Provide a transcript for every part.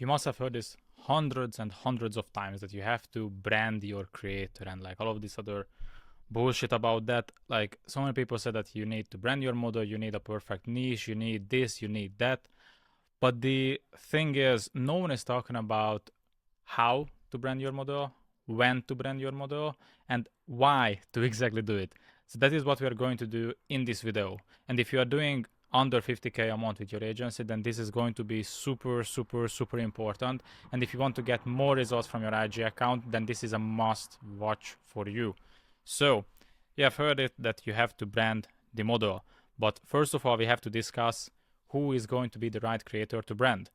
You must have heard this hundreds and hundreds of times that you have to brand your creator and like all of this other bullshit about that. Like so many people say that you need to brand your model, you need a perfect niche, you need this, you need that. But the thing is, no one is talking about how to brand your model, when to brand your model, and why to exactly do it. So that is what we are going to do in this video. And if you are doing under 50k a month with your agency, then this is going to be super, super, super important. And if you want to get more results from your IG account, then this is a must watch for you. So you have heard it that you have to brand the model. But first of all, we have to discuss who is going to be the right creator to brand.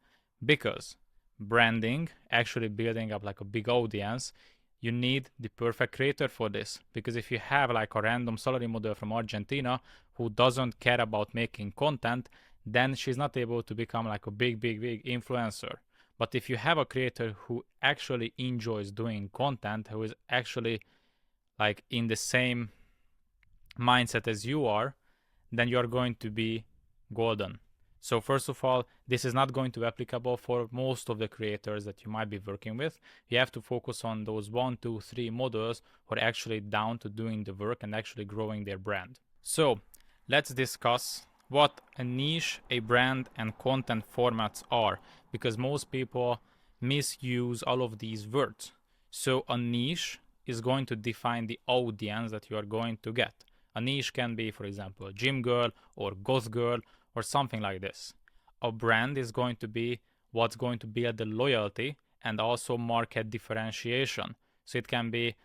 Because branding, actually building up like a big audience, you need the perfect creator for this. Because if you have like a random salary model from Argentina who doesn't care about making content, then she's not able to become like a big influencer. But if you have a creator who actually enjoys doing content, who is actually like in the same mindset as you are, then you're going to be golden. So first of all, this is not going to be applicable for most of the creators that you might be working with. You have to focus on those 1, 2, 3 models who are actually down to doing the work and actually growing their brand. So let's discuss what a niche, a brand, and content formats are, because most people misuse all of these words. So a niche is going to define the audience that you are going to get. A niche can be, for example, a gym girl or goth girl or something like this. A brand is going to be what's going to build the loyalty and also market differentiation. So it can be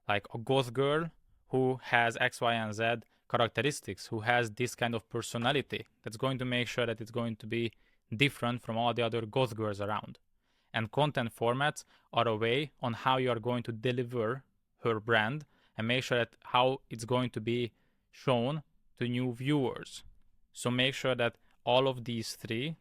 like a goth girl who has X, Y, and Z characteristics, who has this kind of personality that's going to make sure that it's going to be different from all the other goth girls around. And content formats are a way on how you are going to deliver her brand and make sure that how it's going to be shown to new viewers. So make sure that all of these three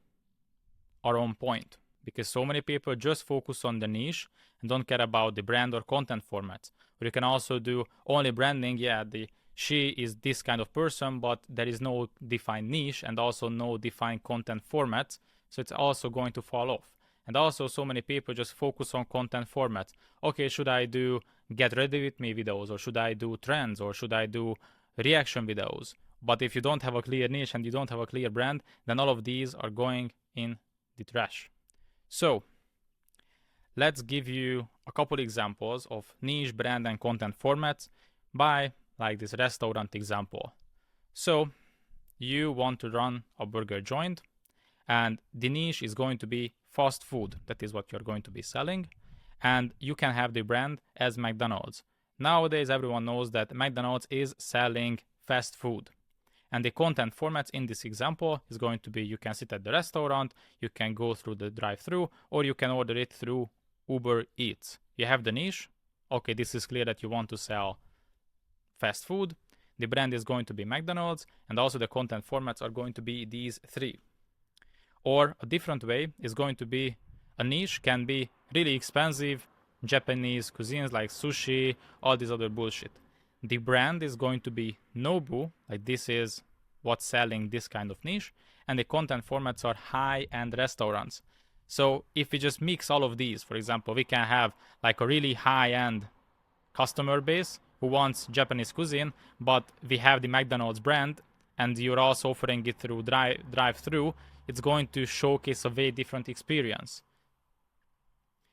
are on point, because so many people just focus on the niche and don't care about the brand or content formats. Or you can also do only branding. Yeah, she is this kind of person, but there is no defined niche and also no defined content formats. So it's also going to fall off. And also so many people just focus on content formats. Okay, should I do get ready with me videos, or should I do trends, or should I do reaction videos? But if you don't have a clear niche and you don't have a clear brand, then all of these are going in the trash. So let's give you a couple examples of niche, brand, and content formats by like this restaurant example. So you want to run a burger joint, and the niche is going to be fast food. That is what you're going to be selling. And you can have the brand as McDonald's. Nowadays, everyone knows that McDonald's is selling fast food. And the content formats in this example is going to be, you can sit at the restaurant, you can go through the drive-thru, or you can order it through Uber Eats. You have the niche. Okay, this is clear that you want to sell fast food. The brand is going to be McDonald's, and also the content formats are going to be these three. Or a different way is going to be, a niche can be really expensive Japanese cuisines like sushi, all this other bullshit. The brand is going to be Nobu, like this is what's selling this kind of niche, and the content formats are high-end restaurants. So if we just mix all of these, for example, we can have like a really high-end customer base who wants Japanese cuisine, but we have the McDonald's brand and you're also offering it through drive-through, it's going to showcase a very different experience.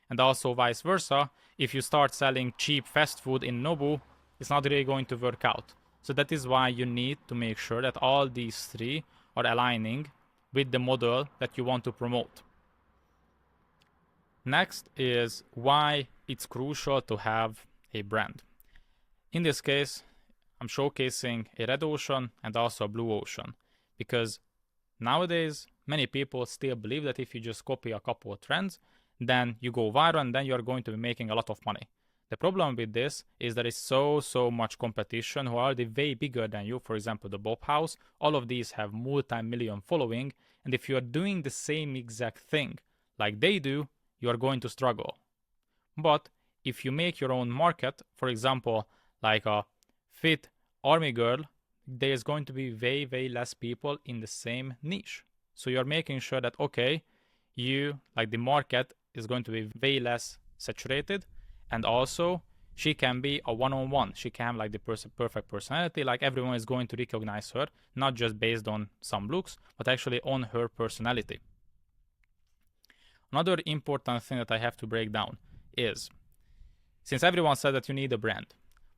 And also vice versa, if you start selling cheap fast food in Nobu, it's not really going to work out. So that is why you need to make sure that all these three are aligning with the model that you want to promote. Next is why it's crucial to have a brand. In this case, I'm showcasing a red ocean and also a blue ocean, because nowadays many people still believe that if you just copy a couple of trends, then you go viral and then you're going to be making a lot of money. The problem with this is there is so much competition who are already way bigger than you. For example, the Bob House, all of these have multi-million following, and if you are doing the same exact thing like they do, you are going to struggle. But if you make your own market, for example, like a fit army girl, there's going to be way less people in the same niche. So you're making sure that, okay, you, like the market is going to be way less saturated, and also she can be a one-on-one. She can have like the perfect personality, like everyone is going to recognize her, not just based on some looks, but actually on her personality. Another important thing that I have to break down is, since everyone said that you need a brand,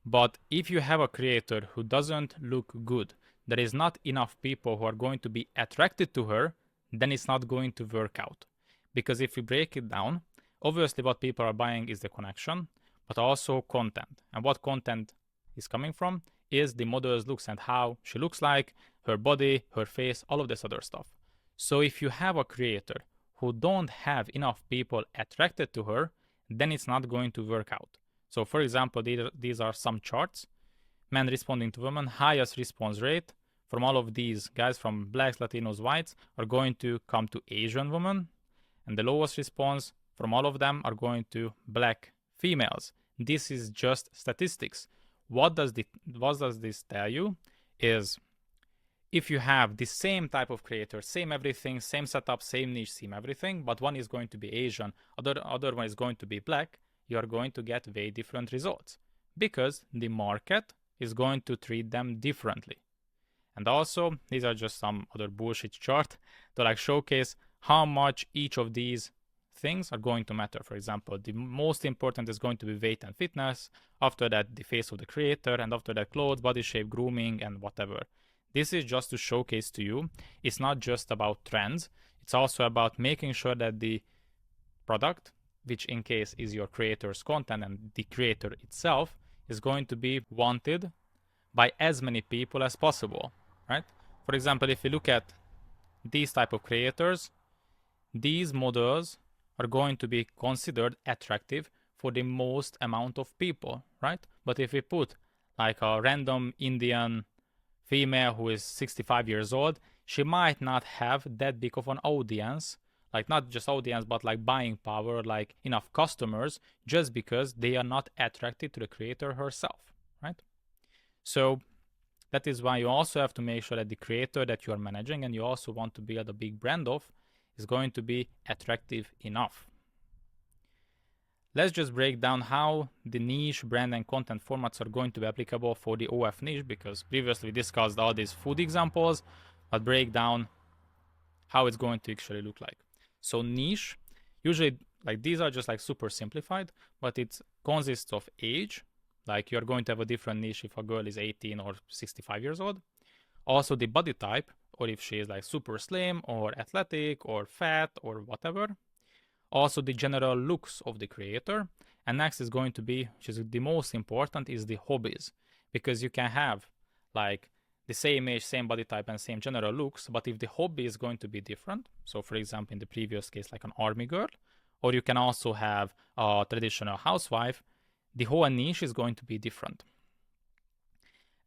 but if you have a creator who doesn't look good, there is not enough people who are going to be attracted to her, then it's not going to work out. Because if we break it down, obviously what people are buying is the connection, but also content. And what content is coming from is the model's looks and how she looks like, her body, her face, all of this other stuff. So if you have a creator who don't have enough people attracted to her, then it's not going to work out. So for example, these are some charts. Men responding to women, highest response rate from all of these guys, from blacks, Latinos, whites, are going to come to Asian women. And the lowest response from all of them are going to black females. This is just statistics. What does this tell you is, if you have the same type of creator, same everything, same setup, same niche, same everything, but one is going to be Asian, other one is going to be black, you are going to get very different results because the market is going to treat them differently. And also, these are just some other bullshit chart to like showcase how much each of these things are going to matter. For example, the most important is going to be weight and fitness, after that the face of the creator, and after that clothes, body shape, grooming, and whatever. This is just to showcase to you, it's not just about trends, it's also about making sure that the product, which in case is your creator's content and the creator itself, is going to be wanted by as many people as possible, right? For example, if you look at these type of creators, these models are going to be considered attractive for the most amount of people, right? But if we put like a random Indian female who is 65 years old, she might not have that big of an audience, like not just audience, but like buying power, like enough customers, just because they are not attracted to the creator herself, right? So that is why you also have to make sure that the creator that you are managing and you also want to build a big brand of is going to be attractive enough. Let's just break down how the niche, brand, and content formats are going to be applicable for the OF niche, because previously we discussed all these food examples, but break down how it's going to actually look like. So niche, usually like these are just like super simplified, but it consists of age, like you're going to have a different niche if a girl is 18 or 65 years old. Also the body type, or if she is like super slim or athletic or fat or whatever. Also the general looks of the creator. And next is going to be, which is the most important, is the hobbies. Because you can have like the same age, same body type, and same general looks, but if the hobby is going to be different, so for example in the previous case like an army girl, or you can also have a traditional housewife, the whole niche is going to be different.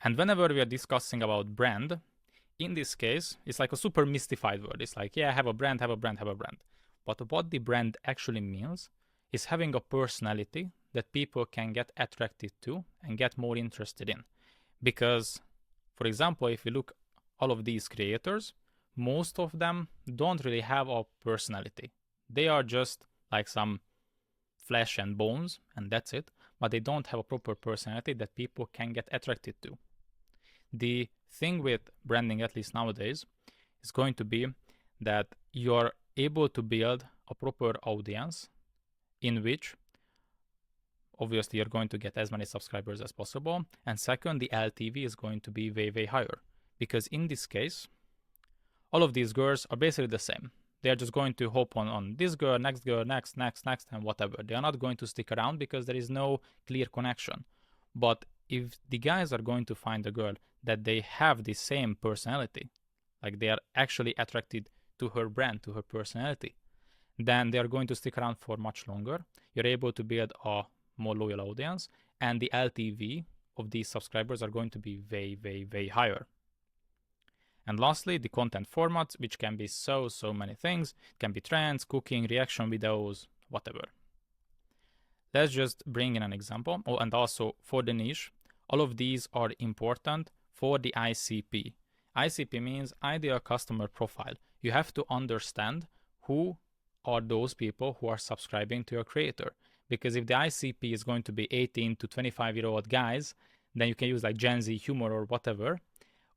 And whenever we are discussing about brand, in this case, it's like a super mystified word. It's like, yeah, have a brand, have a brand, have a brand. But what the brand actually means is having a personality that people can get attracted to and get more interested in. Because, for example, if you look all of these creators, most of them don't really have a personality. They are just like some flesh and bones, and that's it. But they don't have a proper personality that people can get attracted to. The thing with branding, at least nowadays, is going to be that you're able to build a proper audience in which obviously you're going to get as many subscribers as possible. And second, the LTV is going to be way, way higher. Because in this case, all of these girls are basically the same. They're just going to hop on this girl, next, and whatever. They are not going to stick around because there is no clear connection. But if the guys are going to find a girl that they have the same personality, like they are actually attracted to her brand, to her personality, then they are going to stick around for much longer. You're able to build a more loyal audience, and the LTV of these subscribers are going to be way, way, way higher. And lastly, the content formats, which can be so many things. It can be trends, cooking, reaction videos, whatever. Let's just bring in an example. Oh, and also for the niche, all of these are important for the ICP. ICP means ideal customer profile. You have to understand who are those people who are subscribing to your creator. Because if the ICP is going to be 18 to 25-year-old guys, then you can use like Gen Z humor or whatever.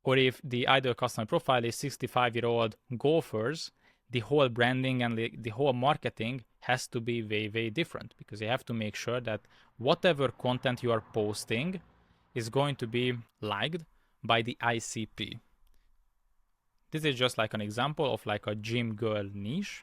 Or if the ideal customer profile is 65-year-old golfers, the whole branding and the whole marketing has to be way, way different, because you have to make sure that whatever content you are posting is going to be liked by the ICP. This is just like an example of like a gym girl niche.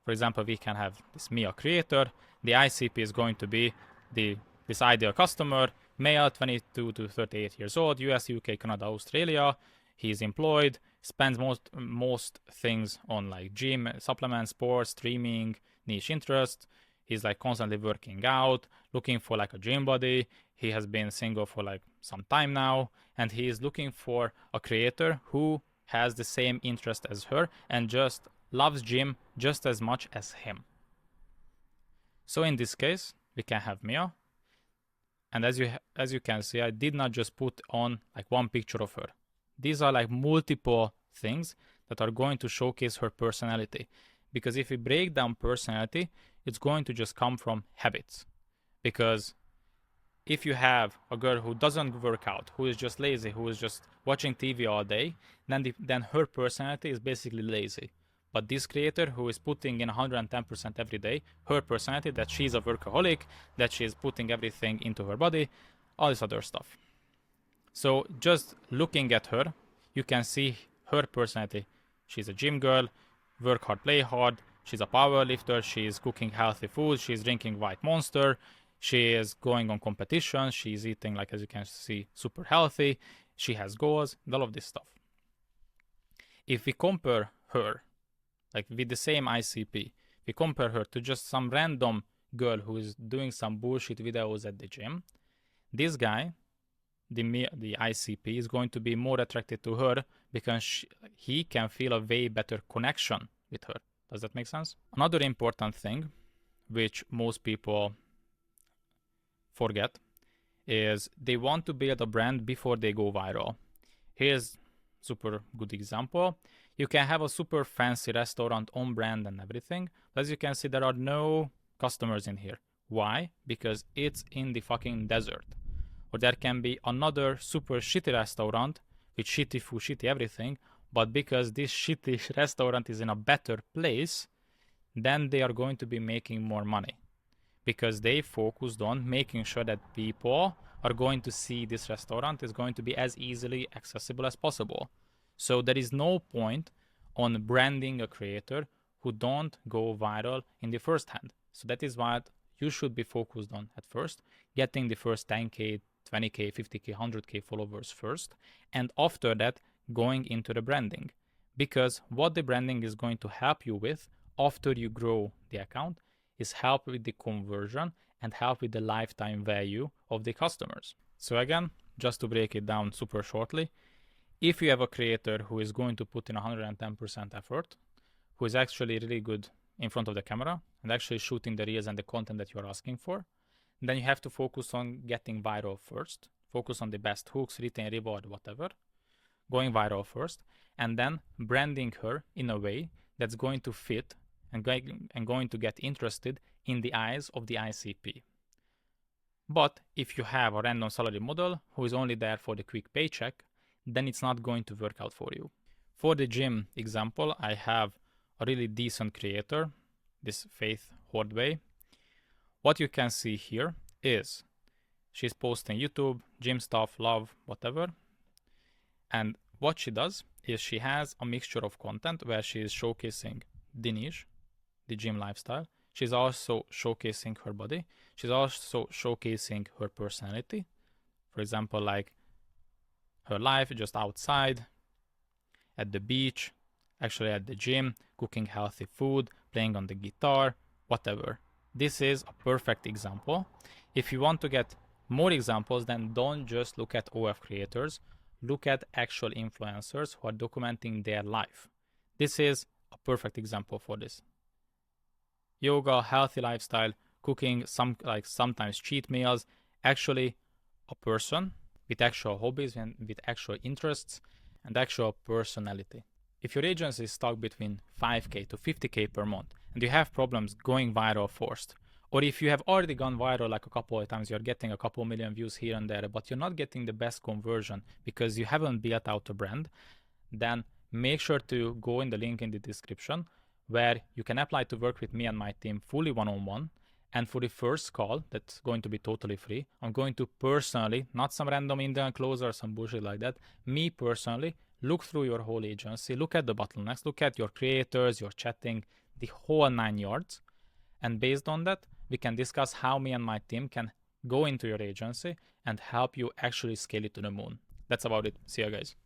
For example, we can have this Mia creator. The ICP is going to be this ideal customer, male, 22 to 38 years old, US, UK, Canada, Australia. He's employed, spends most things on like gym, supplements, sports, streaming, niche interest. He's like constantly working out, looking for like a gym body. He has been single for like some time now, and he is looking for a creator who has the same interest as her and just loves gym just as much as him. So in this case, we can have Mia. And as you can see, I did not just put on like one picture of her. These are like multiple things that are going to showcase her personality. Because if we break down personality, it's going to just come from habits. Because if you have a girl who doesn't work out, who is just lazy, who is just watching TV all day, then her personality is basically lazy. But this creator who is putting in 110% every day, her personality, that she's a workaholic, that she's putting everything into her body, all this other stuff. So just looking at her, you can see her personality. She's a gym girl, work hard, play hard. She's a power lifter. She's cooking healthy food. She's drinking White Monster. She is going on competitions. She's eating, like as you can see, super healthy. She has goals, all of this stuff. If we compare her, like with the same ICP, we compare her to just some random girl who is doing some bullshit videos at the gym, this guy, the ICP, is going to be more attracted to her because he can feel a way better connection with her. Does that make sense? Another important thing, which most people forget, is they want to build a brand before they go viral. Here's super good example. You can have a super fancy restaurant on brand and everything, but as you can see, there are no customers in here. Why? Because it's in the fucking desert. Or there can be another super shitty restaurant with shitty food, shitty everything, but because this shitty restaurant is in a better place, then they are going to be making more money. Because they focused on making sure that people are going to see this restaurant is going to be as easily accessible as possible. So there is no point on branding a creator who don't go viral in the first hand. So that is what you should be focused on at first, getting the first 10K, 20K, 50K, 100K followers first, and after that going into the branding. Because what the branding is going to help you with after you grow the account is help with the conversion and help with the lifetime value of the customers. So again, just to break it down super shortly, if you have a creator who is going to put in 110% effort, who is actually really good in front of the camera and actually shooting the reels and the content that you are asking for, then you have to focus on getting viral first, focus on the best hooks, retain, reward, whatever, going viral first, and then branding her in a way that's going to fit and going to get interested in the eyes of the ICP. But if you have a random salary model who is only there for the quick paycheck, then it's not going to work out for you. For the gym example, I have a really decent creator, this Faith Hordway. What you can see here is she's posting YouTube, gym stuff, love, whatever. And what she does is she has a mixture of content where she is showcasing the niche, the gym lifestyle. She's also showcasing her body. She's also showcasing her personality. For example, like her life just outside, at the beach, actually at the gym, cooking healthy food, playing on the guitar, whatever. This is a perfect example. If you want to get more examples, then don't just look at OF creators. Look at actual influencers who are documenting their life. This is a perfect example for this. Yoga, healthy lifestyle, cooking, sometimes cheat meals. Actually, a person with actual hobbies and with actual interests and actual personality. If your agency is stuck between 5K to 50K per month and you have problems going viral first, or if you have already gone viral like a couple of times, you're getting a couple million views here and there, but you're not getting the best conversion because you haven't built out a brand, then make sure to go in the link in the description where you can apply to work with me and my team fully one-on-one. And for the first call, that's going to be totally free, I'm going to personally, not some random Indian closer or some bullshit like that, me personally, look through your whole agency, look at the bottlenecks, look at your creators, your chatting, the whole 9 yards. And based on that, we can discuss how me and my team can go into your agency and help you actually scale it to the moon. That's about it. See you guys.